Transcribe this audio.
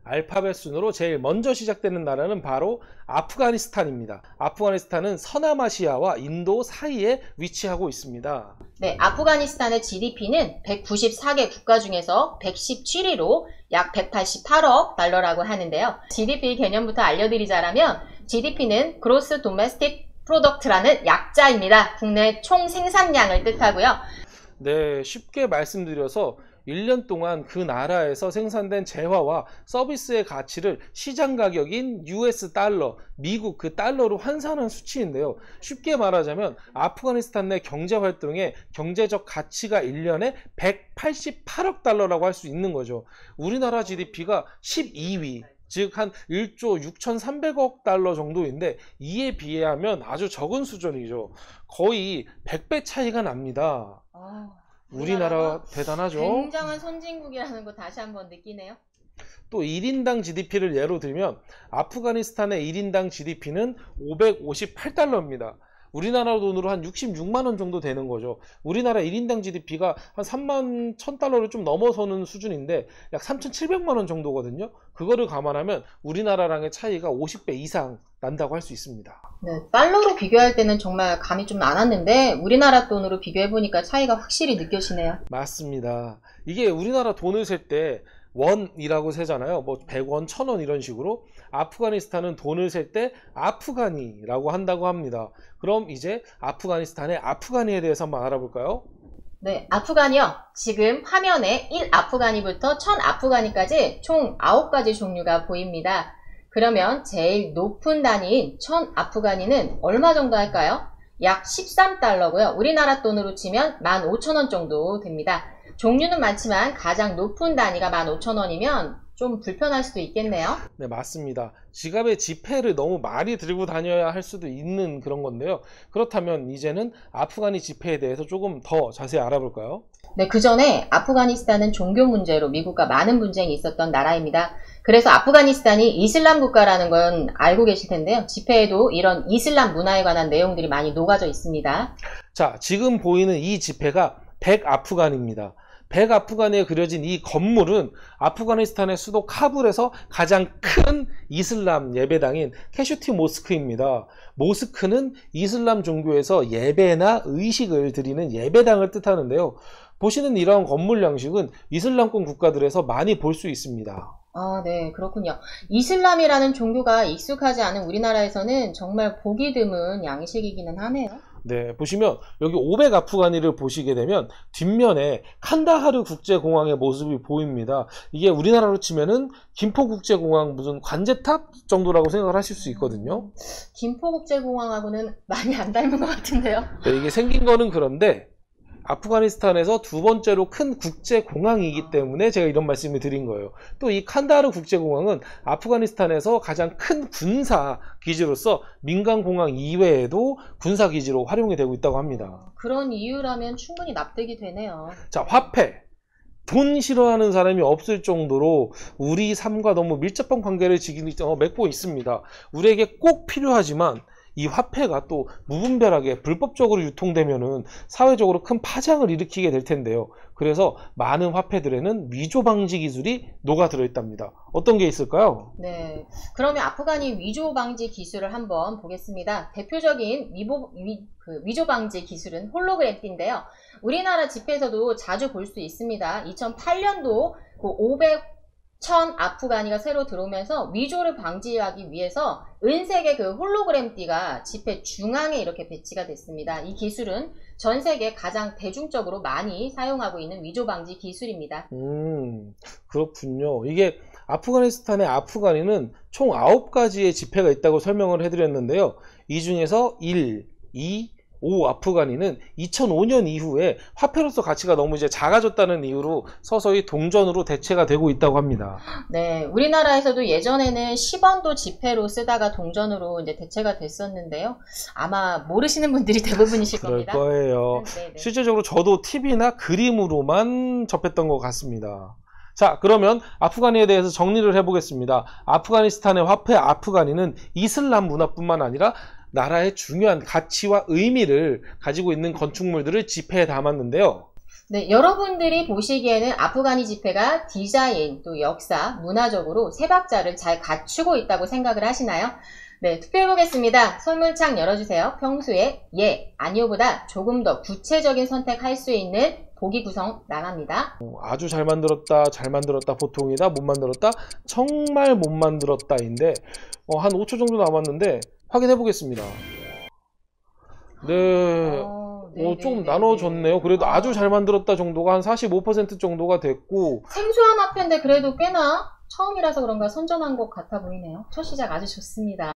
알파벳 순으로 제일 먼저 시작되는 나라는 바로 아프가니스탄입니다. 아프가니스탄은 서남아시아와 인도 사이에 위치하고 있습니다. 네, 아프가니스탄의 GDP는 194개 국가 중에서 117위로 약 188억 달러라고 하는데요. GDP 개념부터 알려드리자면 GDP는 Gross Domestic Product라는 약자입니다. 국내 총 생산량을 뜻하고요. 네, 쉽게 말씀드려서 1년 동안 그 나라에서 생산된 재화와 서비스의 가치를 시장 가격인 US 달러, 미국 그 달러로 환산한 수치인데요. 쉽게 말하자면 아프가니스탄 내 경제활동의 경제적 가치가 1년에 188억 달러라고 할 수 있는 거죠. 우리나라 GDP가 12위, 즉 한 1조 6,300억 달러 정도인데 이에 비하면 아주 적은 수준이죠. 거의 100배 차이가 납니다. 우리나라 대단하죠. 굉장한 선진국이라는 거 다시 한번 느끼네요. 또 1인당 GDP를 예로 들면 아프가니스탄의 1인당 GDP는 558달러입니다. 우리나라 돈으로 한 66만 원 정도 되는 거죠. 우리나라 1인당 GDP가 한 3만 1,000달러를 좀 넘어서는 수준인데 약 3,700만 원 정도거든요. 그거를 감안하면 우리나라랑의 차이가 50배 이상 난다고 할 수 있습니다. 네, 달러로 비교할 때는 정말 감이 좀 안 왔는데 우리나라 돈으로 비교해보니까 차이가 확실히 느껴지네요. 맞습니다. 이게 우리나라 돈을 셀 때 원이라고 세잖아요. 뭐 100원, 1000원 이런 식으로. 아프가니스탄은 돈을 셀 때 아프가니라고 한다고 합니다. 그럼 이제 아프가니스탄의 아프가니에 대해서 한번 알아볼까요? 네, 아프가니요. 지금 화면에 1아프가니부터 1000아프가니까지 총 9가지 종류가 보입니다. 그러면 제일 높은 단위인 1000아프가니는 얼마 정도 할까요? 약 13달러고요. 우리나라 돈으로 치면 15,000원 정도 됩니다. 종류는 많지만 가장 높은 단위가 15,000원이면 좀 불편할 수도 있겠네요. 네, 맞습니다. 지갑에 지폐를 너무 많이 들고 다녀야 할 수도 있는 그런 건데요. 그렇다면 이제는 아프가니 지폐에 대해서 조금 더 자세히 알아볼까요? 네, 그 전에 아프가니스탄은 종교 문제로 미국과 많은 분쟁이 있었던 나라입니다. 그래서 아프가니스탄이 이슬람 국가라는 건 알고 계실 텐데요. 지폐에도 이런 이슬람 문화에 관한 내용들이 많이 녹아져 있습니다. 자, 지금 보이는 이 지폐가 100아프간입니다. 100아프간에 그려진 이 건물은 아프가니스탄의 수도 카불에서 가장 큰 이슬람 예배당인 캐슈티 모스크입니다. 모스크는 이슬람 종교에서 예배나 의식을 드리는 예배당을 뜻하는데요. 보시는 이러한 건물 양식은 이슬람권 국가들에서 많이 볼 수 있습니다. 아, 네, 그렇군요. 이슬람이라는 종교가 익숙하지 않은 우리나라에서는 정말 보기 드문 양식이기는 하네요. 네, 보시면 여기 500아프가니를 보시게 되면 뒷면에 칸다하르 국제공항의 모습이 보입니다. 이게 우리나라로 치면은 김포국제공항 무슨 관제탑 정도라고 생각을 하실 수 있거든요. 김포국제공항하고는 많이 안 닮은 것 같은데요. 네, 이게 생긴 거는 그런데 아프가니스탄에서 두 번째로 큰 국제공항이기 때문에 제가 이런 말씀을 드린 거예요. 또 이 칸다하르 국제공항은 아프가니스탄에서 가장 큰 군사 기지로서 민간공항 이외에도 군사 기지로 활용이 되고 있다고 합니다. 그런 이유라면 충분히 납득이 되네요. 자, 화폐. 돈 싫어하는 사람이 없을 정도로 우리 삶과 너무 밀접한 관계를 맺고 있습니다. 우리에게 꼭 필요하지만 이 화폐가 또 무분별하게 불법적으로 유통되면은 사회적으로 큰 파장을 일으키게 될 텐데요. 그래서 많은 화폐들에는 위조 방지 기술이 녹아 들어있답니다. 어떤 게 있을까요? 네, 그러면 아프가니 위조 방지 기술을 한번 보겠습니다. 대표적인 위조 방지 기술은 홀로그램인데요. 우리나라 지폐에서도 자주 볼 수 있습니다. 2008년도 그 1000아프가니가 새로 들어오면서 위조를 방지하기 위해서 은색의 그 홀로그램 띠가 지폐 중앙에 이렇게 배치가 됐습니다. 이 기술은 전 세계 가장 대중적으로 많이 사용하고 있는 위조 방지 기술입니다. 그렇군요. 이게 아프가니스탄의 아프가니는 총 9가지의 지폐가 있다고 설명을 해드렸는데요. 이 중에서 1, 2, 5 아프가니는 2005년 이후에 화폐로서 가치가 너무 이제 작아졌다는 이유로 서서히 동전으로 대체가 되고 있다고 합니다. 네, 우리나라에서도 예전에는 10원도 지폐로 쓰다가 동전으로 이제 대체가 됐었는데요. 아마 모르시는 분들이 대부분이실 겁니다. 그럴 거예요. 네네. 실제적으로 저도 TV나 그림으로만 접했던 것 같습니다. 자, 그러면 아프가니에 대해서 정리를 해보겠습니다. 아프가니스탄의 화폐 아프가니는 이슬람 문화뿐만 아니라 나라의 중요한 가치와 의미를 가지고 있는 건축물들을 지폐에 담았는데요. 네, 여러분들이 보시기에는 아프가니 지폐가 디자인, 또 역사, 문화적으로 세 박자를 잘 갖추고 있다고 생각을 하시나요? 네, 투표해보겠습니다. 선물창 열어주세요. 평소에 예, 아니요보다 조금 더 구체적인 선택할 수 있는 보기 구성 나갑니다. 아주 잘 만들었다, 잘 만들었다, 보통이다, 못 만들었다, 정말 못 만들었다인데 한 5초 정도 남았는데 확인해 보겠습니다. 네, 조금 나눠졌네요. 그래도 아주 잘 만들었다 정도가 한 45% 정도가 됐고, 생소한 화폐인데 그래도 꽤나 처음이라서 그런가 선전한 것 같아 보이네요. 첫 시작 아주 좋습니다.